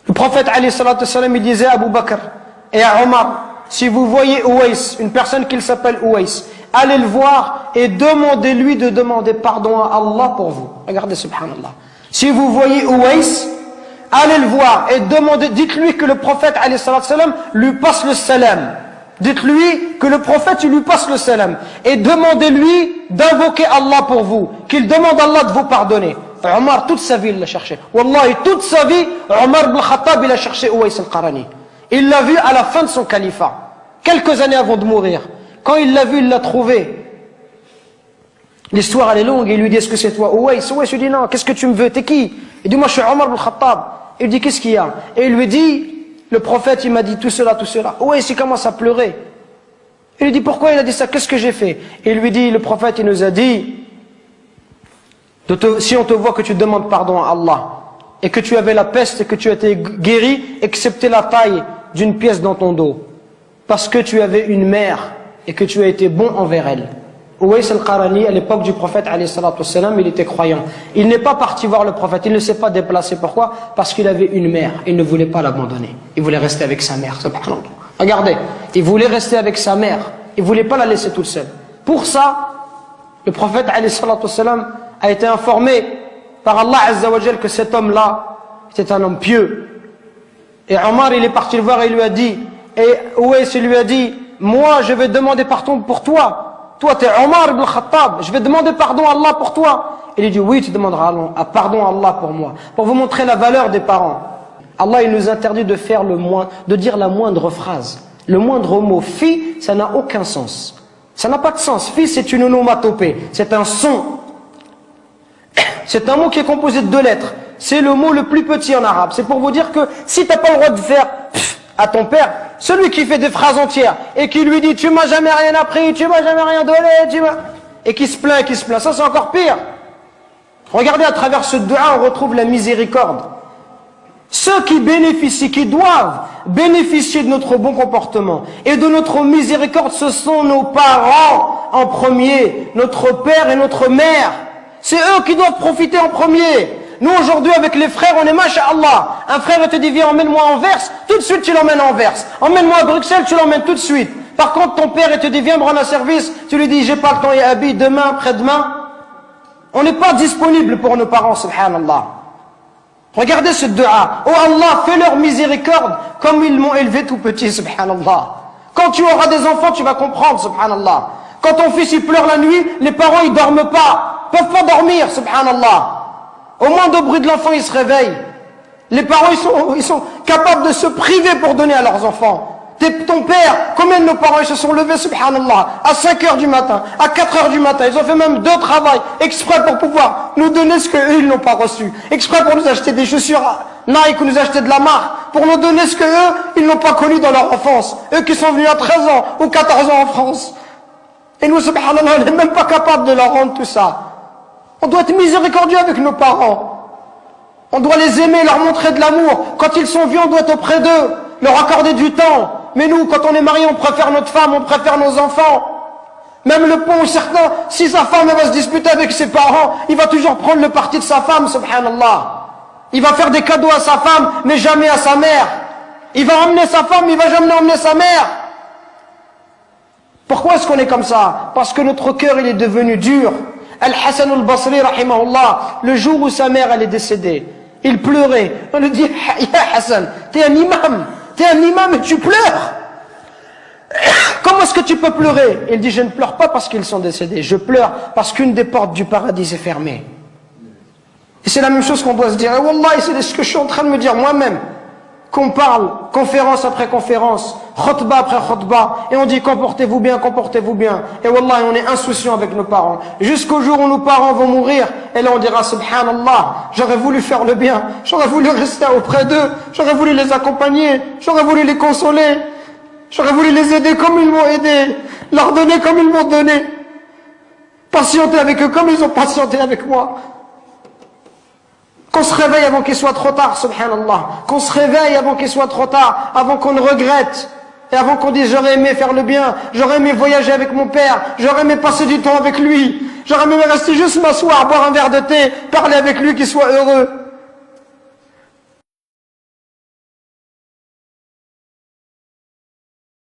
Le prophète alayhi salatu wassalam, il disait à Abu Bakr et à Omar, si vous voyez Ouais, une personne qu'il s'appelle Ouais, allez le voir et demandez-lui de demander pardon à Allah pour vous. Regardez, subhanallah. Si vous voyez Ouais, allez le voir et demandez, dites-lui que le prophète alayhi salatu wassalam lui passe le salam. Dites-lui que le prophète lui passe le salam. Et demandez-lui d'invoquer Allah pour vous. Qu'il demande à Allah de vous pardonner. Omar, toute sa vie, il l'a cherché. Wallahi, toute sa vie, Omar ibn Khattab, il a cherché Ouais al-Qarani. Il l'a vu à la fin de son califat. Quelques années avant de mourir. Quand il l'a vu, il l'a trouvé. L'histoire, elle est longue. Il lui dit, est-ce que c'est toi, Ouais? Ouais lui dit, non, qu'est-ce que tu me veux? T'es qui? Il dit, moi, je suis Omar ibn Khattab. Il dit, qu'est-ce qu'il y a? Et il lui dit, le prophète, il m'a dit tout cela, tout cela. Ouais, il commence à pleurer. Il lui dit, pourquoi il a dit ça? Qu'est-ce que j'ai fait? Et il lui dit, le prophète, il nous a dit, si on te voit que tu demandes pardon à Allah, et que tu avais la peste et que tu as été guéri, excepté la taille d'une pièce dans ton dos, parce que tu avais une mère, et que tu as été bon envers elle. Ouais al-Qarani, à l'époque du prophète, alayhi salatu wassalam, il était croyant. Il n'est pas parti voir le prophète, il ne s'est pas déplacé. Pourquoi? Parce qu'il avait une mère, il ne voulait pas l'abandonner. Il voulait rester avec sa mère, subhanallah. Regardez, il voulait rester avec sa mère, il ne voulait pas la laisser toute seule. Pour ça, le prophète, alayhi salatu wassalam, a été informé par Allah Azza wa Jal que cet homme-là était un homme pieux. Et Omar, il est parti le voir et il lui a dit, et Ouais, il lui a dit, moi, je vais demander pardon pour toi. Toi, tu es Omar ibn Khattab, je vais demander pardon à Allah pour toi. Il lui dit, oui, tu demanderas pardon à Allah pour moi. Pour vous montrer la valeur des parents. Allah, il nous interdit de faire de dire la moindre phrase. Le moindre mot. Fi, ça n'a aucun sens. Ça n'a pas de sens. Fi, c'est une onomatopée. C'est un son. C'est un mot qui est composé de 2 lettres. C'est le mot le plus petit en arabe. C'est pour vous dire que si tu n'as pas le droit de faire à ton père, celui qui fait des phrases entières et qui lui dit tu m'as jamais rien appris, tu m'as jamais rien donné, et qui se plaint, ça c'est encore pire. Regardez, à travers ce dua, on retrouve la miséricorde. Ceux qui bénéficient, qui doivent bénéficier de notre bon comportement et de notre miséricorde, ce sont nos parents en premier, notre père et notre mère. C'est eux qui doivent profiter en premier. Nous aujourd'hui avec les frères, on est masha'Allah. Un frère te dit viens emmène-moi à Anvers, tout de suite tu l'emmènes à Anvers. Emmène-moi à Bruxelles, tu l'emmènes tout de suite. Par contre ton père te dit viens me rendre un service, tu lui dis j'ai pas le temps, ya abi, demain, après-demain. On n'est pas disponible pour nos parents, subhanallah. Regardez ce dua. Oh Allah, fais leur miséricorde comme ils m'ont élevé tout petit, subhanallah. Quand tu auras des enfants, tu vas comprendre, subhanallah. Quand ton fils il pleure la nuit, les parents ils dorment pas, peuvent pas dormir, subhanallah. Au moindre bruit de l'enfant, il se réveille. Les parents, ils sont capables de se priver pour donner à leurs enfants. Ton père, combien de nos parents ils se sont levés, subhanallah, à 5 heures du matin, à 4 heures du matin. Ils ont fait même 2 travails, exprès pour pouvoir nous donner ce qu'eux, ils n'ont pas reçu. Exprès pour nous acheter des chaussures Nike ou nous acheter de la marque. Pour nous donner ce qu'eux, ils n'ont pas connu dans leur enfance. Eux qui sont venus à 13 ans ou 14 ans en France. Et nous, subhanallah, on n'est même pas capable de leur rendre tout ça. On doit être miséricordieux avec nos parents. On doit les aimer, leur montrer de l'amour. Quand ils sont vieux, on doit être auprès d'eux, leur accorder du temps. Mais nous, quand on est marié, on préfère notre femme, on préfère nos enfants. Même le pont, certains, si sa femme va se disputer avec ses parents, il va toujours prendre le parti de sa femme, subhanallah. Il va faire des cadeaux à sa femme, mais jamais à sa mère. Il va emmener sa femme, il va jamais emmener sa mère. Pourquoi est-ce qu'on est comme ça? Parce que notre cœur, il est devenu dur. Al-Hassan al-Basri, rahimahullah, le jour où sa mère, elle est décédée, il pleurait. On lui dit, ya Hassan, t'es un imam et tu pleures. Comment est-ce que tu peux pleurer? Il dit, je ne pleure pas parce qu'ils sont décédés, je pleure parce qu'une des portes du paradis s'est fermée. Et c'est la même chose qu'on doit se dire. Et Wallah, c'est ce que je suis en train de me dire moi-même. Qu'on parle, conférence après conférence, khutbah après khutbah, et on dit comportez-vous bien, comportez-vous bien. Et wallah, on est insouciant avec nos parents. Jusqu'au jour où nos parents vont mourir, et là on dira subhanallah, j'aurais voulu faire le bien, j'aurais voulu rester auprès d'eux, j'aurais voulu les accompagner, j'aurais voulu les consoler, j'aurais voulu les aider comme ils m'ont aidé, leur donner comme ils m'ont donné, patienter avec eux comme ils ont patienté avec moi. Qu'on se réveille avant qu'il soit trop tard, subhanallah. Qu'on se réveille avant qu'il soit trop tard, avant qu'on ne regrette. Et avant qu'on dise j'aurais aimé faire le bien, j'aurais aimé voyager avec mon père, j'aurais aimé passer du temps avec lui, j'aurais aimé rester juste m'asseoir, boire un verre de thé, parler avec lui, qu'il soit heureux.